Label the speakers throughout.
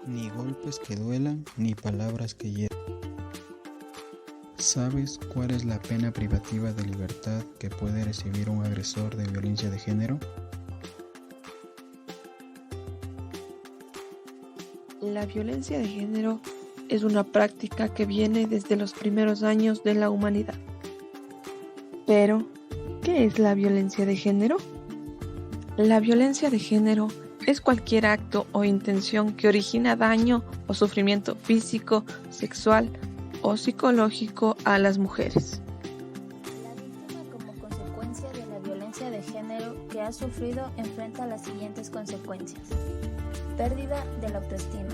Speaker 1: Ni golpes que duelan, ni palabras que hieran. ¿Sabes cuál es la pena privativa de libertad que puede recibir un agresor de violencia de género?
Speaker 2: La violencia de género es una práctica que viene desde los primeros años de la humanidad. Pero, ¿qué es la violencia de género? La violencia de género es cualquier acto o intención que origina daño o sufrimiento físico, sexual o psicológico a las mujeres.
Speaker 3: La víctima, como consecuencia de la violencia de género que ha sufrido, enfrenta las siguientes consecuencias: pérdida de la autoestima,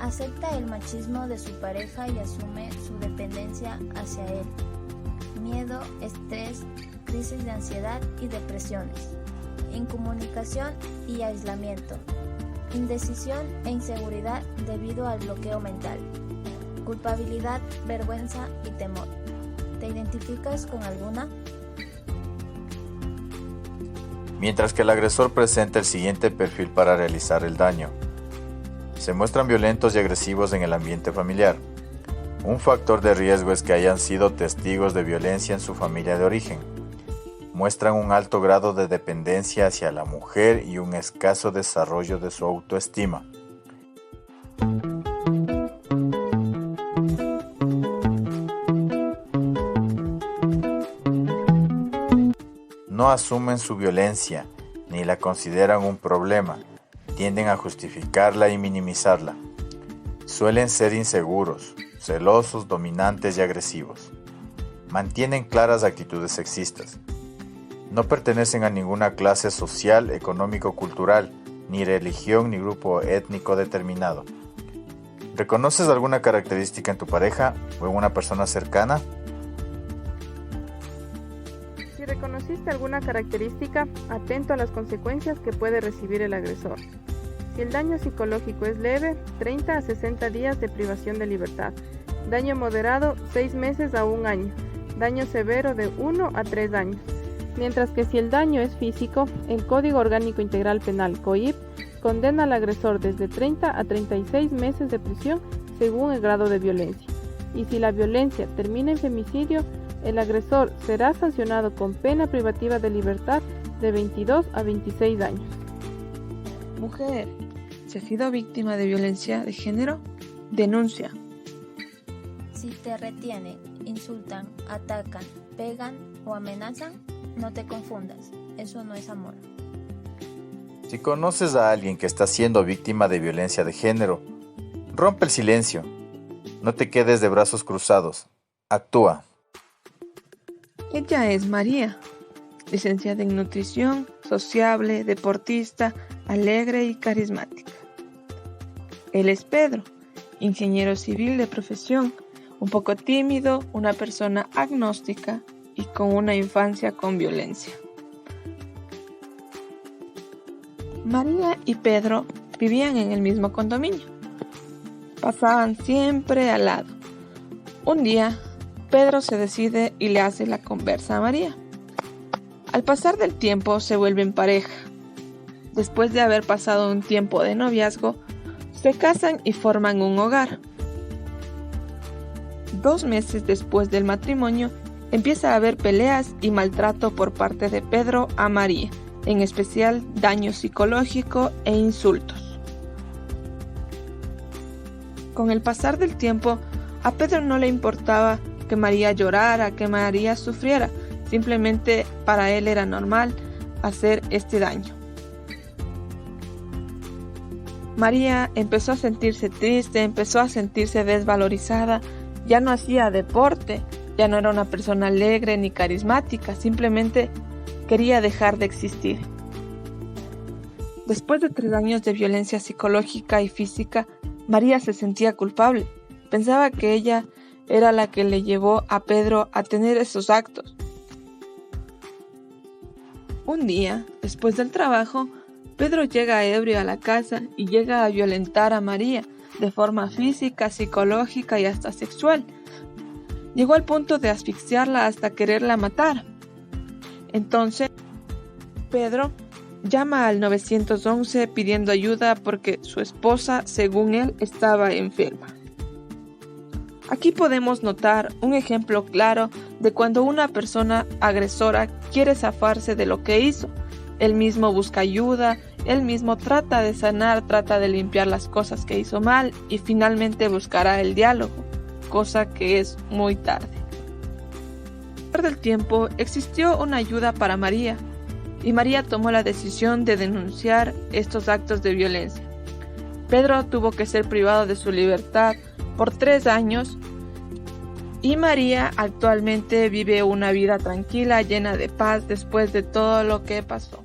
Speaker 3: acepta el machismo de su pareja y asume su dependencia hacia él, miedo, estrés, crisis de ansiedad y depresiones, incomunicación y aislamiento, indecisión e inseguridad debido al bloqueo mental, culpabilidad, vergüenza y temor. ¿Te identificas con alguna?
Speaker 4: Mientras que el agresor presenta el siguiente perfil para realizar el daño. Se muestran violentos y agresivos en el ambiente familiar. Un factor de riesgo es que hayan sido testigos de violencia en su familia de origen. Muestran un alto grado de dependencia hacia la mujer y un escaso desarrollo de su autoestima. No asumen su violencia, ni la consideran un problema, tienden a justificarla y minimizarla. Suelen ser inseguros, celosos, dominantes y agresivos. Mantienen claras actitudes sexistas. No pertenecen a ninguna clase social, económico-cultural, ni religión ni grupo étnico determinado. ¿Reconoces alguna característica en tu pareja o en una persona cercana?
Speaker 5: Si reconociste alguna característica, atento a las consecuencias que puede recibir el agresor. Si el daño psicológico es leve, 30 a 60 días de privación de libertad. Daño moderado, 6 meses a 1 año. Daño severo de 1 a 3 años. Mientras que si el daño es físico, el Código Orgánico Integral Penal (COIP) condena al agresor desde 30 a 36 meses de prisión según el grado de violencia. Y si la violencia termina en femicidio, el agresor será sancionado con pena privativa de libertad de 22 a 26 años.
Speaker 2: Mujer, si has sido víctima de violencia de género, denuncia.
Speaker 3: Si te retienen, insultan, atacan, pegan o amenazan, no te confundas, eso no es amor.
Speaker 4: Si conoces a alguien que está siendo víctima de violencia de género, rompe el silencio. No te quedes de brazos cruzados. Actúa.
Speaker 2: Ella es María, licenciada en nutrición, sociable, deportista, alegre y carismática. Él es Pedro, ingeniero civil de profesión, un poco tímido, una persona agnóstica y con una infancia con violencia. María y Pedro vivían en el mismo condominio. Pasaban siempre al lado. Un día, Pedro se decide y le hace la conversa a María. Al pasar del tiempo se vuelven pareja. Después de haber pasado un tiempo de noviazgo, se casan y forman un hogar. 2 meses después del matrimonio, empieza a haber peleas y maltrato por parte de Pedro a María, en especial daño psicológico e insultos. Con el pasar del tiempo, a Pedro no le importaba que María llorara, que María sufriera, simplemente para él era normal hacer este daño. María empezó a sentirse triste, empezó a sentirse desvalorizada, ya no hacía deporte, ya no era una persona alegre ni carismática, simplemente quería dejar de existir. Después de 3 años de violencia psicológica y física, María se sentía culpable. Pensaba que ella era la que le llevó a Pedro a tener esos actos. Un día, después del trabajo, Pedro llega ebrio a la casa y llega a violentar a María de forma física, psicológica y hasta sexual. Llegó al punto de asfixiarla hasta quererla matar. Entonces, Pedro llama al 911 pidiendo ayuda porque su esposa, según él, estaba enferma. Aquí podemos notar un ejemplo claro de cuando una persona agresora quiere zafarse de lo que hizo. Él mismo busca ayuda, él mismo trata de sanar, trata de limpiar las cosas que hizo mal y finalmente buscará el diálogo, cosa que es muy tarde. A través del tiempo existió una ayuda para María y María tomó la decisión de denunciar estos actos de violencia. Pedro tuvo que ser privado de su libertad por 3 años y María actualmente vive una vida tranquila, llena de paz después de todo lo que pasó.